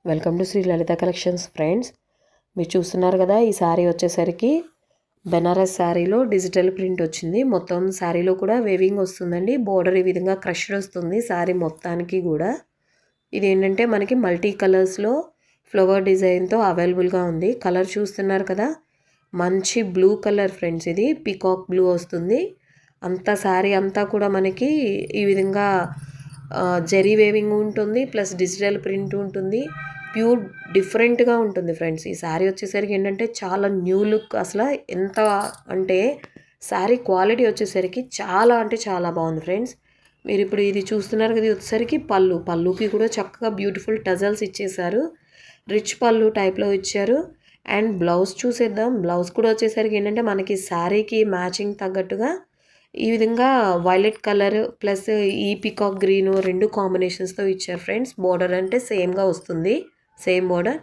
Welcome to Shri Lalitha collections friends. మీరు చూస్తున్నారు కదా, ఈ శారీ వచ్చేసరికి బెనారస్ శారీలో డిజిటల్ ప్రింట్ వచ్చింది. మొత్తం శారీలో కూడా వేవింగ్ వస్తుందండి. బోర్డర్ ఈ విధంగా క్రష్డ్ వస్తుంది శారీ మొత్తానికి కూడా. ఇది ఏంటంటే మనకి మల్టీ కలర్స్లో ఫ్లవర్ డిజైన్తో అవైలబుల్గా ఉంది. కలర్ చూస్తున్నారు కదా, మంచి బ్లూ కలర్ ఫ్రెండ్స్. ఇది పీకాక్ బ్లూ వస్తుంది. అంతా శారీ అంతా కూడా మనకి ఈ విధంగా జరీ వేవింగ్ ఉంటుంది, ప్లస్ డిజిటల్ ప్రింట్ ఉంటుంది. ప్యూర్ డిఫరెంట్గా ఉంటుంది ఫ్రెండ్స్. ఈ శారీ వచ్చేసరికి ఏంటంటే చాలా న్యూ లుక్. అసలు ఎంత అంటే శారీ క్వాలిటీ వచ్చేసరికి చాలా అంటే చాలా బాగుంది ఫ్రెండ్స్. మీరు ఇప్పుడు ఇది చూస్తున్నారు కదా, ఇది వచ్చేసరికి పళ్ళుకి కూడా చక్కగా బ్యూటిఫుల్ టజల్స్ ఇచ్చేసారు. రిచ్ పళ్ళు టైప్లో ఇచ్చారు. అండ్ బ్లౌజ్ చూసేద్దాం. బ్లౌజ్ కూడా వచ్చేసరికి ఏంటంటే మనకి శారీకి మ్యాచింగ్ తగ్గట్టుగా ఈ విధంగా వైలెట్ కలర్ ప్లస్ ఈ పీకాక్ గ్రీన్ రెండు కాంబినేషన్స్తో ఇచ్చారు ఫ్రెండ్స్. బోర్డర్ అంటే సేమ్గా వస్తుంది, సేమ్ బోర్డర్.